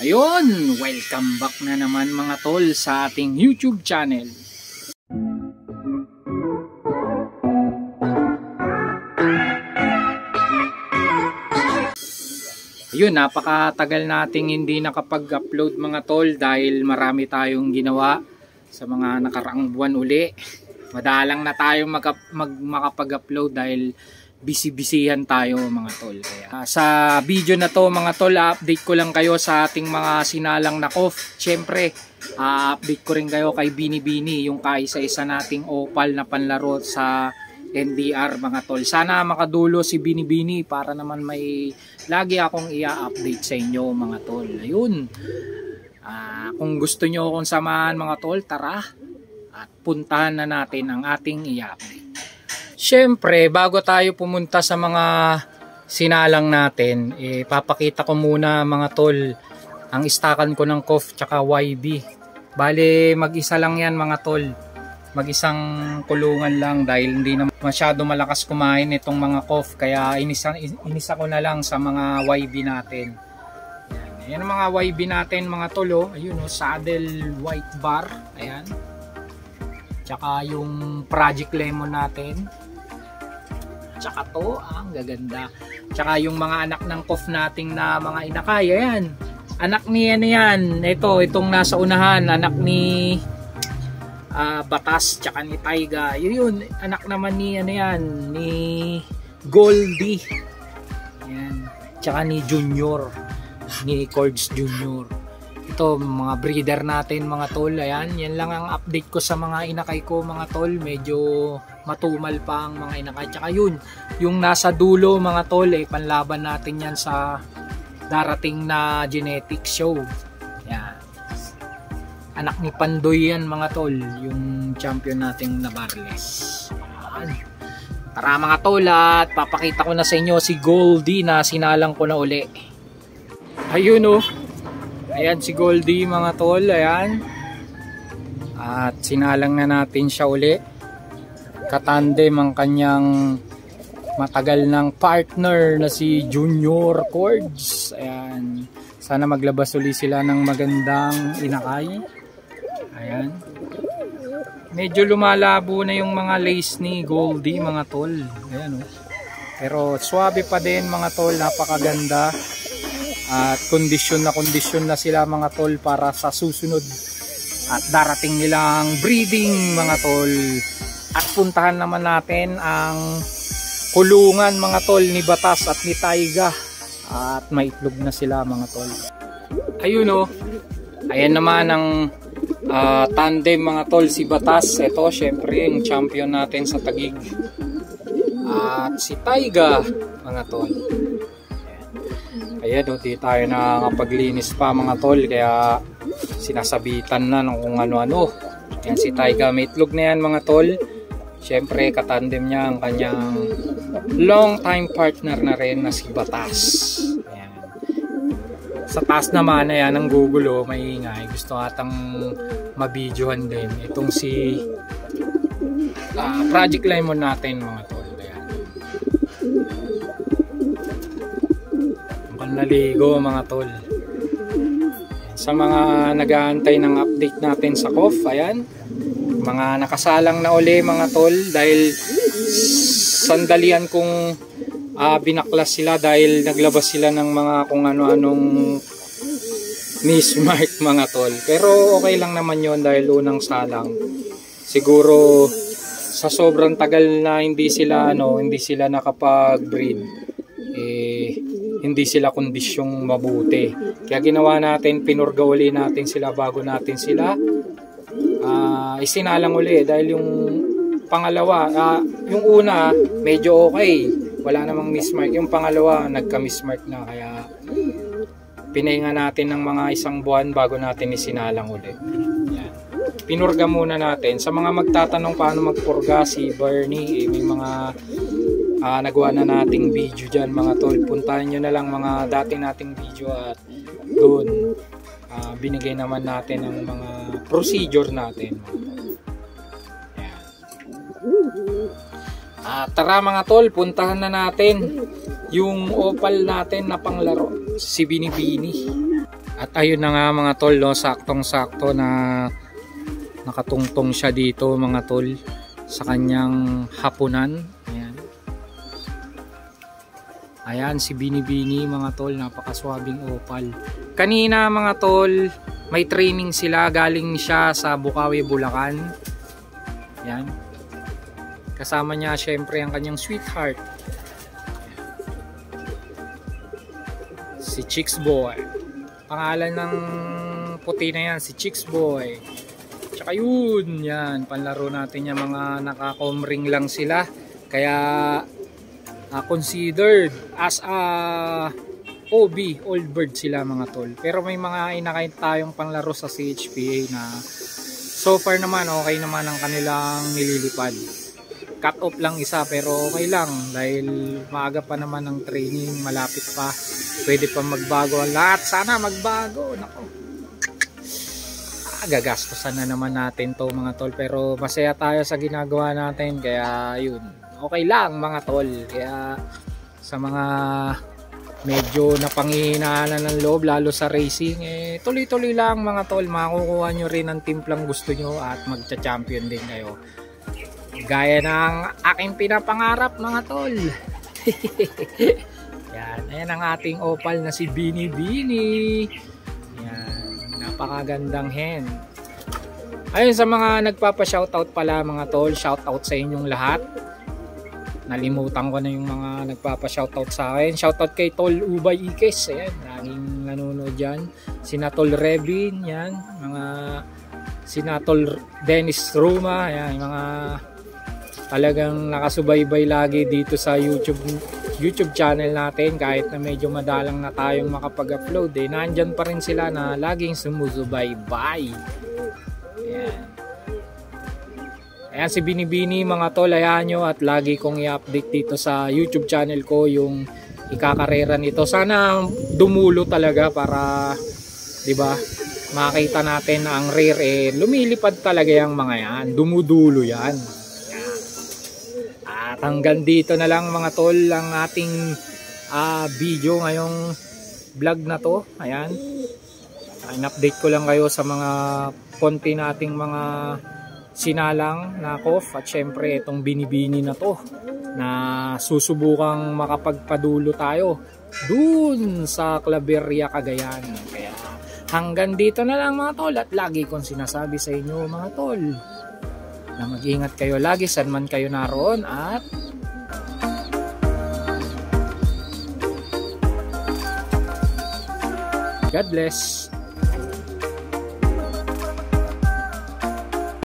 Ayun, welcome back na naman mga tol sa ating YouTube channel. Ayun, napakatagal nating hindi nakapag-upload mga tol dahil marami tayong ginawa sa mga nakaraang buwan uli. Madalang na tayong makapag-upload dahil busy-busyhan tayo mga tol. Kaya, sa video na to mga tol, update ko lang kayo sa ating mga sinalang na KOF. Siyempre, update ko rin kayo kay Bini-Bini, yung kaisa-isa nating opal na panlaro sa NDR mga tol. Sana makadulo si Bini-Bini para naman may lagi akong i-update sa inyo mga tol. Ayun, kung gusto nyo akong samahan mga tol, tara at puntahan na natin ang ating i-update. Siyempre, bago tayo pumunta sa mga sinalang natin, papakita ko muna mga tol ang istakan ko ng KOF tsaka YB. Bale, mag-isa lang yan mga tol. Mag-isang kulungan lang dahil hindi na masyado malakas kumain itong mga KOF. Kaya inisa ko na lang sa mga YB natin. Ayan ang mga YB natin mga tol. Oh. Ayun, oh, saddle white bar. Ayan. Tsaka yung Project Lemon natin. Tsaka to, ang gaganda. Tsaka yung mga anak ng KOF nating na mga inakay, ayan. Anak ni ano yan, itong nasa unahan, anak ni Batas, tsaka ni Taiga. Yun, anak naman ni ano yan, ni Goldie. Ayan. Tsaka ni Junior, ni Cords Junior. Ito, mga breeder natin mga tol. Ayan, yan lang ang update ko sa mga inakay ko mga tol. Medyo matumal pa ang mga inakay. Tsaka yun, yung nasa dulo mga tol, panlaban natin yan sa darating na genetic show. Ayan. Anak ni Pandoy yan mga tol, yung champion nating Navarles. Ayan. Tara mga tol, at papakita ko na sa inyo si Goldie na sinalang ko na uli. Ayun oh. Ayan si Goldie mga tol, ayan. At sinalang na natin siya uli. Katandem ang kanyang matagal ng partner na si Junior Cords. Ayan. Sana maglabas uli sila ng magandang inakay. Ayan. Medyo lumalabo na yung mga lace ni Goldie mga tol. Ayan oh. Pero swabe pa din mga tol, napakaganda. At kondisyon na sila mga tol para sa susunod at darating nilang breeding mga tol. At puntahan naman natin ang kulungan mga tol ni Batas at ni Taiga. At maitlog na sila mga tol. Ayun oh. Ayan naman ang tandem mga tol, si Batas. Ito syempre yung champion natin sa Taguig. At si Taiga mga tol. Ayan, di tayo nakapaglinis pa mga tol, kaya sinasabitan na ng kung ano-ano. Ayan si Taiga, may itlog na yan mga tol. Siyempre katandem niya ang kanyang long time partner na rin na si Batas. Ayan. Sa taas naman, ayan ang gugulo, maingay. Gusto atang mabidyohan din. Itong si Project Lemon natin mga tol. Naligo mga tol. Sa mga nag-aantay ng update natin sa KOF, ayan, mga nakasalang na uli mga tol dahil sandalian kong binaklas sila dahil naglabas sila ng mga kung ano-anong mismark mga tol. Pero okay lang naman yon dahil unang salang. Siguro sa sobrang tagal na hindi sila nakapag-breed, hindi sila kondisyong mabuti. Kaya ginawa natin, pinurga uli natin sila bago natin sila isinalang uli. Dahil yung pangalawa, yung una medyo okay, wala namang mismark. Yung pangalawa nagka-mismark na, kaya pinahinga natin ng mga isang buwan bago natin isinalang uli. Yan. Pinurga muna natin. Sa mga magtatanong paano magpurga, si Bernie, may mga nagawa na nating video dyan mga tol. Puntahan nyo na lang mga dating nating video at doon binigay naman natin ang mga procedure natin. Tara mga tol, puntahan na natin yung opal natin na panglaro, si Bini-Bini. At ayun na nga mga tol, no, saktong-sakto na nakatungtong siya dito mga tol sa kanyang hapunan. Ayan. Ayan si Binibini mga tol, napakaswabing opal. Kanina mga tol, may training sila, galing siya sa Bukawi, Bulacan. Ayan. Kasama niya syempre ang kanyang sweetheart, si Chicks Boy. Pangalan ng puti na yan, si Chicks Boy. Tsaka yun, yan, panlaro natin yung mga nakakomring lang sila. Kaya considered as a OB, old bird sila mga tol. Pero may mga inakain tayong panlaro sa CHPA na so far naman okay naman ang kanilang nililipad. Cut off lang isa pero okay lang dahil maaga pa naman ang training, malapit pa, pwede pa magbago ang lahat, sana magbago. Nako, gagastusan na naman natin to mga tol, pero masaya tayo sa ginagawa natin, kaya yun, okay lang mga tol. Kaya sa mga medyo napanghihinaan ng loob lalo sa racing, tuloy-tuloy lang mga tol, makukuha nyo rin ang timplang gusto nyo at magcha-champion din kayo. Gaya ng aking pinapangarap mga tol. Yan, ayan ang ating opal na si Binibini. Yan, napakagandang hen. Ayun, sa mga nagpapa-shoutout pala mga tol, shoutout sa inyong lahat. Nalimutan ko na yung mga nagpapa-shoutout sa akin. Shoutout kay Tol Ubay Ikes, ayan, laging nanonood dyan. Sina Tol Revin, yan, mga sina Tol Dennis Roma, ayan, mga talagang nakasubaybay lagi dito sa YouTube channel natin. Kahit na medyo madalang na tayong makapag-upload, nandyan pa rin sila na laging sumusubaybay. Ayan. Ayan si Binibini mga tol, ayan nyo, at lagi kong i-update dito sa YouTube channel ko yung ikakarera nito. Sana dumulo talaga para, di ba, makita natin na ang rear lumilipad talaga yung mga yan, dumudulo yan. At hanggang dito na lang mga tol ang ating video ngayong vlog na to. Ayan, in-update ko lang kayo sa mga konti nating mga sinalang na kof, at syempre itong Binibini na to na susubukang makapagpadulo tayo dun sa Claveria, Cagayan. Kaya hanggang dito na lang mga tol, at lagi kong sinasabi sa inyo mga tol na mag-ingat kayo lagi saan man kayo naroon, at God bless.